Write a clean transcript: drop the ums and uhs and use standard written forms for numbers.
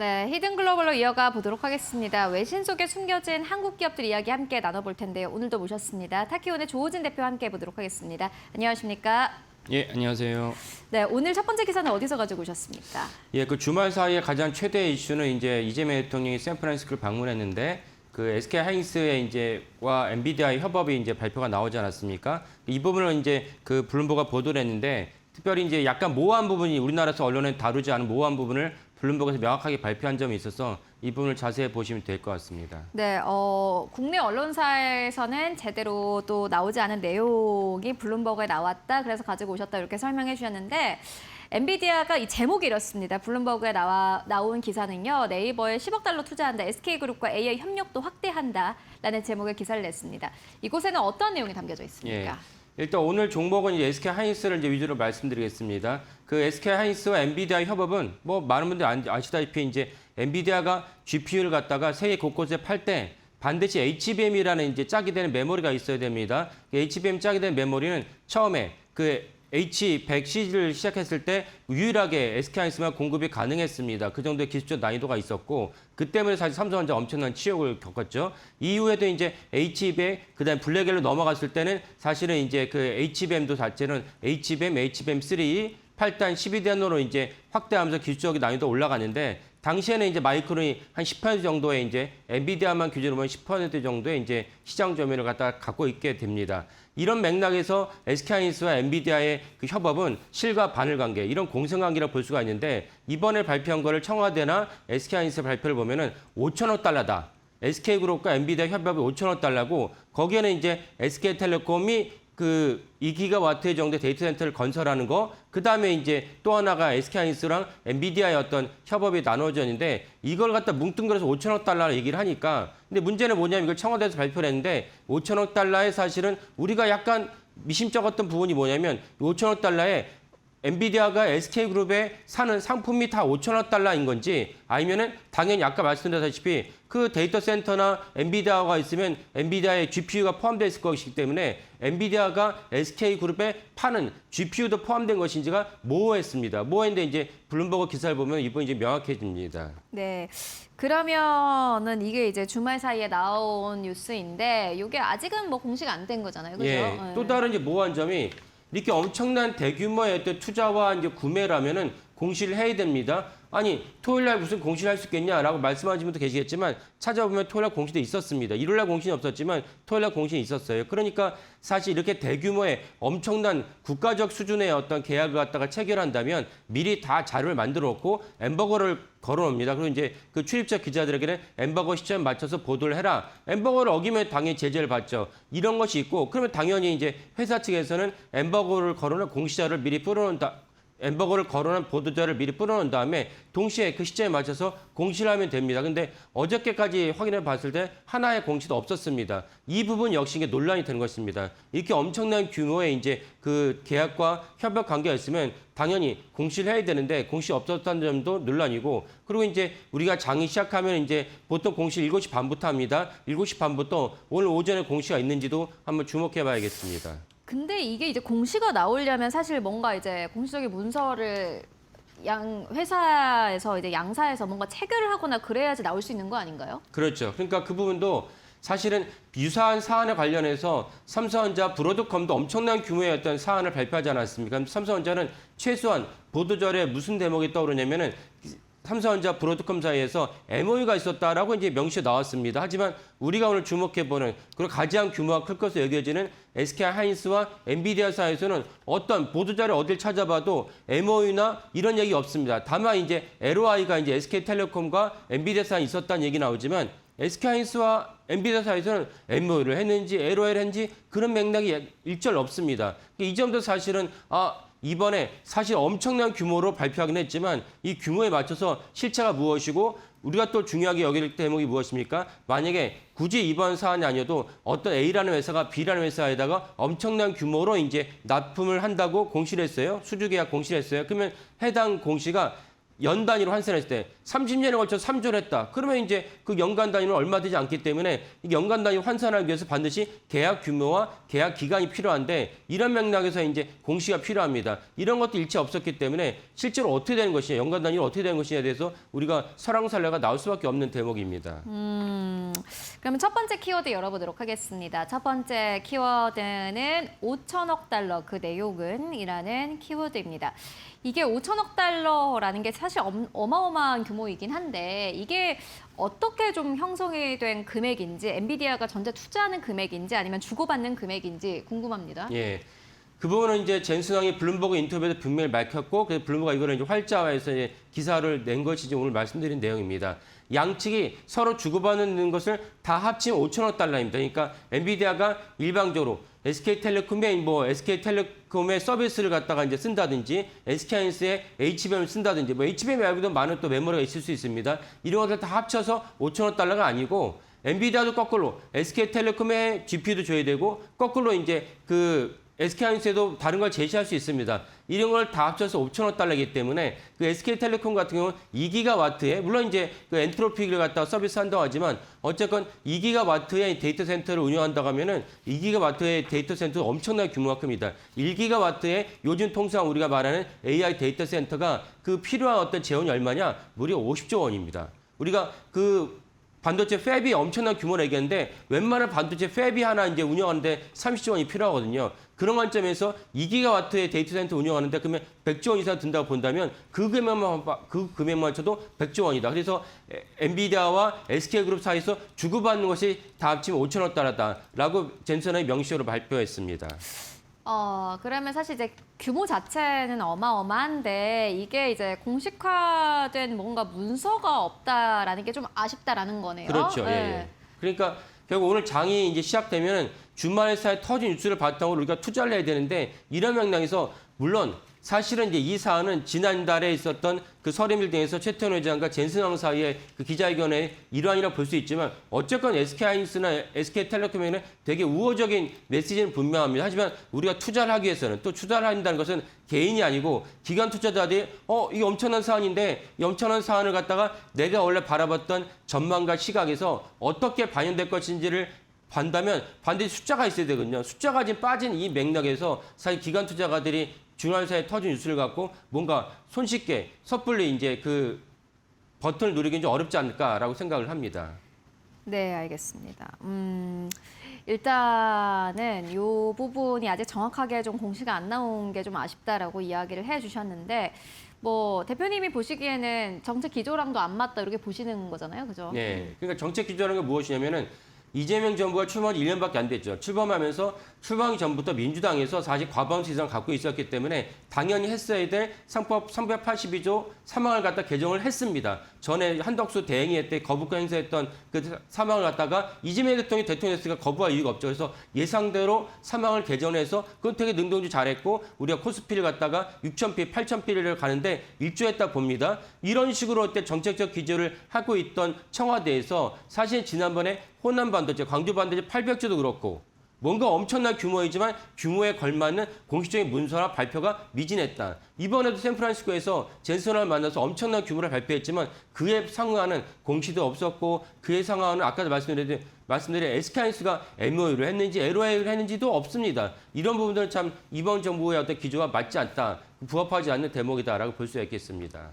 네, 히든글로벌로 이어가 보도록 하겠습니다. 외신 속에 숨겨진 한국 기업들 이야기 함께 나눠볼 텐데요. 오늘도 모셨습니다. 타키온의 조호진 대표와 함께 보도록 하겠습니다. 안녕하십니까? 예, 안녕하세요. 네, 오늘 첫 번째 기사는 어디서 가지고 오셨습니까? 예, 그 주말 사이에 가장 최대 이슈는 이제 이재명 대통령이 샌프란시스코를 방문했는데 그 SK 하이닉스의 이제와 엔비디아의 협업이 이제 발표가 나오지 않았습니까? 이 부분을 이제 그 블룸버그가 보도를 했는데 특별히 이제 약간 모호한 부분이 우리나라에서 언론에 다루지 않은 모호한 부분을 블룸버그에서 명확하게 발표한 점이 있어서 이 부분을 자세히 보시면 될 것 같습니다. 네, 국내 언론사에서는 제대로 또 나오지 않은 내용이 블룸버그에 나왔다. 그래서 가지고 오셨다 이렇게 설명해 주셨는데 엔비디아가 이 제목이 이렇습니다. 블룸버그에 나온 기사는요. 네이버에 10억 달러 투자한다. SK그룹과 AI 협력도 확대한다라는 제목의 기사를 냈습니다. 이곳에는 어떤 내용이 담겨져 있습니까? 예. 일단 오늘 종목은 이제 SK 하이닉스를 이제 위주로 말씀드리겠습니다. 그 SK 하이닉스와 엔비디아 협업은 뭐 많은 분들이 아시다시피 이제 엔비디아가 GPU를 갖다가 세계 곳곳에 팔 때 반드시 HBM이라는 이제 짝이 되는 메모리가 있어야 됩니다. HBM 짝이 되는 메모리는 처음에 그 H100 시리즈를 시작했을 때 유일하게 SK 하이닉스만 공급이 가능했습니다. 그 정도의 기술적 난이도가 있었고 그 때문에 사실 삼성전자 엄청난 치욕을 겪었죠. 이후에도 이제 H200 그다음 블랙엘로 넘어갔을 때는 사실은 이제 그 HBM도 자체는 HBM, HBM3 8단 12단으로 이제 확대하면서 기술적인 난이도 올라가는데 당시에는 이제 마이크론이 한 10% 정도의 이제 엔비디아만 기준으로 보면 10% 정도의 이제 시장 점유율을 갖고 있게 됩니다. 이런 맥락에서 SK하이닉스와 엔비디아의 그 협업은 실과 바늘 관계, 이런 공생 관계라고 볼 수가 있는데 이번에 발표한 거를 청와대나 SK하이닉스 발표를 보면은 5천억 달러다. SK그룹과 엔비디아 협업이 5천억 달러고 거기에는 이제 SK텔레콤이 그 2기가와트 정도의 데이터 센터를 건설하는 거, 그 다음에 이제 또 하나가 SK하이닉스랑 엔비디아의 어떤 협업이 나눠져 있는데 이걸 갖다 뭉뚱그려서 5천억 달러를 얘기를 하니까 근데 문제는 뭐냐면 이걸 청와대에서 발표를 했는데 5천억 달러에 사실은 우리가 약간 미심쩍었던 부분이 뭐냐면 5천억 달러에 엔비디아가 SK그룹에 사는 상품이 다 5천억 달러인 건지 아니면은 당연히 아까 말씀드렸다시피 그 데이터 센터나 엔비디아가 있으면 엔비디아의 GPU가 포함되어 있을 것이기 때문에 엔비디아가 SK그룹에 파는 GPU도 포함된 것인지가 모호했습니다. 모호했는데 이제 블룸버그 기사를 보면 이번이 이제 명확해집니다. 네. 그러면은 이게 이제 주말 사이에 나온 뉴스인데 이게 아직은 뭐 공식 안 된 거잖아요. 그죠? 예. 네. 또 다른 이제 모호한 점이 이렇게 엄청난 대규모의 어떤 투자와 이제 구매라면은 공시를 해야 됩니다. 아니, 토요일 날 무슨 공시를 할 수 있겠냐라고 말씀하시는 분도 계시겠지만 찾아보면 토요일 날 공시도 있었습니다. 일요일 날 공시는 없었지만 토요일 날 공시는 있었어요. 그러니까 사실 이렇게 대규모의 엄청난 국가적 수준의 어떤 계약을 갖다가 체결한다면 미리 다 자료를 만들어 놓고 엠버거를 걸어 놓습니다. 그리고 이제 그 출입자 기자들에게는 엠버거 시점에 맞춰서 보도를 해라. 엠버거를 어기면 당연히 제재를 받죠. 이런 것이 있고 그러면 당연히 이제 회사 측에서는 엠버거를 걸어 놓은 공시자를 미리 뿌려놓는다. 엠버거를 거론한 보도자를 미리 뿌려놓은 다음에 동시에 그 시점에 맞춰서 공시를 하면 됩니다. 근데 어저께까지 확인해 봤을 때 하나의 공시도 없었습니다. 이 부분 역시 이게 논란이 되는 것입니다. 이렇게 엄청난 규모의 이제 그 계약과 협력 관계가 있으면 당연히 공시를 해야 되는데 공시 없었다는 점도 논란이고 그리고 이제 우리가 장이 시작하면 이제 보통 공시 7시 반부터 합니다. 7시 반부터 오늘 오전에 공시가 있는지도 한번 주목해 봐야겠습니다. 근데 이게 이제 공시가 나오려면 사실 뭔가 이제 공식적인 문서를 회사에서 이제 양사에서 뭔가 체결을 하거나 그래야지 나올 수 있는 거 아닌가요? 그렇죠. 그러니까 그 부분도 사실은 유사한 사안에 관련해서 삼성전자 브로드컴도 엄청난 규모의 어떤 사안을 발표하지 않았습니까? 삼성전자는 최소한 보도자료에 무슨 대목이 떠오르냐면은 삼성전자 브로드컴 사이에서 MOU가 있었다라고 이제 명시에 나왔습니다. 하지만 우리가 오늘 주목해보는 그리고 가장 규모가 클 것으로 여겨지는 SK하이닉스와 엔비디아 사이에서는 어떤 보도자료 어딜 찾아봐도 MOU나 이런 얘기 없습니다. 다만 이제 LOI가 이제 SK텔레콤과 엔비디아 사이에 있었다는 얘기 나오지만 SK하이닉스와 엔비디아 사이에서는 MOU를 했는지 LOI를 했는지 그런 맥락이 일절 없습니다. 이 점도 사실은 이번에 사실 엄청난 규모로 발표하긴 했지만 이 규모에 맞춰서 실체가 무엇이고 우리가 또 중요하게 여길 대목이 무엇입니까? 만약에 굳이 이번 사안이 아니어도 어떤 A라는 회사가 B라는 회사에다가 엄청난 규모로 이제 납품을 한다고 공시를 했어요. 수주계약 공시를 했어요. 그러면 해당 공시가 연 단위로 환산했을 때 30년에 걸쳐서 3조를 했다. 그러면 이제 그 연간 단위는 얼마 되지 않기 때문에 이 연간 단위 환산하기 위해서 반드시 계약 규모와 계약 기간이 필요한데 이런 맥락에서 이제 공시가 필요합니다. 이런 것도 일체 없었기 때문에 실제로 어떻게 되는 것이냐, 연간 단위로 어떻게 되는 것이냐에 대해서 우리가 설왕설래가 나올 수밖에 없는 대목입니다. 그러면 첫 번째 키워드 열어보도록 하겠습니다. 첫 번째 키워드는 5천억 달러 그 내용은 이라는 키워드입니다. 이게 5천억 달러라는 게 사실 어마어마한 규모이긴 한데 이게 어떻게 좀 형성이 된 금액인지 엔비디아가 전체 투자하는 금액인지 아니면 주고받는 금액인지 궁금합니다. 예. 그 부분은 이제 젠슨 황이 블룸버그 인터뷰에서 분명히 밝혔고, 그래서 블룸버그가 이거를 이제 활자화해서 이제 기사를 낸 것이 이제 오늘 말씀드린 내용입니다. 양측이 서로 주고받는 것을 다 합치면 5천억 달러입니다. 그러니까 엔비디아가 일방적으로 SK텔레콤의 서비스를 갖다가 이제 쓴다든지, SK하이닉스의 HBM을 쓴다든지, 뭐 HBM 말고도 많은 또 메모리가 있을 수 있습니다. 이런 것들 다 합쳐서 5천억 달러가 아니고, 엔비디아도 거꾸로 SK텔레콤의 GPU도 줘야 되고, 거꾸로 이제 그 SK하이닉스에도 다른 걸 제시할 수 있습니다. 이런 걸 다 합쳐서 5천억 달러이기 때문에 그 SK텔레콤 같은 경우는 2기가와트에 물론 이제 그 엔트로피를 갖다가 서비스한다고 하지만 어쨌건 2기가와트의 데이터 센터를 운영한다고 하면은 2기가와트의 데이터 센터가 엄청난 규모가 큽니다. 1기가와트의 요즘 통상 우리가 말하는 AI 데이터 센터가 그 필요한 어떤 재원이 얼마냐? 무려 50조 원입니다. 우리가 그 반도체 팹이 엄청난 규모를 얘기했는데 웬만한 반도체 팹이 하나 이제 운영하는데 30조 원이 필요하거든요. 그런 관점에서 2기가와트의 데이터 센터 운영하는데 그러면 100조 원 이상 든다고 본다면 그 금액만 쳐도 100조 원이다. 그래서 엔비디아와 SK그룹 사이에서 주고받는 것이 다 합치면 5천억 달러다라고 젠슨이 명시적으로 발표했습니다. 그러면 사실 이제 규모 자체는 어마어마한데 이게 이제 공식화된 뭔가 문서가 없다라는 게 좀 아쉽다라는 거네요. 그렇죠. 네. 예. 그러니까 결국 오늘 장이 이제 시작되면 주말 사이에 터진 뉴스를 바탕으로 우리가 투자를 해야 되는데 이런 맥락에서 물론 사실은 이제 이 사안은 지난달에 있었던 그 서림빌딩에서 최태원 회장과 젠슨 황 사이의 그 기자회견의 일환이라 볼 수 있지만 어쨌건 SK하이닉스나 SK텔레콤에는 되게 우호적인 메시지는 분명합니다. 하지만 우리가 투자를 하기 위해서는 또 투자를 한다는 것은 개인이 아니고 기관 투자자들이 이게 엄청난 사안인데 이 엄청난 사안을 갖다가 내가 원래 바라봤던 전망과 시각에서 어떻게 반영될 것인지를 본다면 반드시 숫자가 있어야 되거든요. 숫자가 지금 빠진 이 맥락에서 사실 기관 투자가들이 주말 사이에 터진 뉴스를 갖고 뭔가 손쉽게 섣불리 이제 그 버튼을 누리기는 좀 어렵지 않을까라고 생각을 합니다. 네, 알겠습니다. 일단은 이 부분이 아직 정확하게 좀 공시가 안 나온 게 좀 아쉽다라고 이야기를 해주셨는데 뭐 대표님이 보시기에는 정책 기조랑도 안 맞다 이렇게 보시는 거잖아요, 그죠? 네, 그러니까 정책 기조라는 게 무엇이냐면은 이재명 정부가 출범한 지 1년밖에 안 됐죠. 출범하면서 출범하기 전부터 민주당에서 사실 과반수 이상 갖고 있었기 때문에 당연히 했어야 될 상법 382조 3항을 갖다 개정을 했습니다. 전에 한덕수 대행이 때 거부권 행사했던 그 3항을 갖다가 이재명 대통령이 됐으니까 거부할 이유가 없죠. 그래서 예상대로 3항을 개정해서 그건 되게 능동주 잘했고 우리가 코스피를 갖다가 6,000피, 8,000피를 가는데 일조했다 봅니다. 이런 식으로 그때 정책적 기조를 하고 있던 청와대에서 사실 지난번에 호남 반도체, 광주 반도체 800조도 그렇고 뭔가 엄청난 규모이지만 규모에 걸맞는 공식적인 문서나 발표가 미진했다. 이번에도 샌프란시스코에서 젠슨을 만나서 엄청난 규모를 발표했지만 그에 상응하는 공시도 없었고 그에 상응하는 아까도 말씀드린 SK하이닉스가 MOU를 했는지 LOA를 했는지도 없습니다. 이런 부분들은 참 이번 정부의 어떤 기조가 맞지 않다, 부합하지 않는 대목이다라고 볼 수 있겠습니다.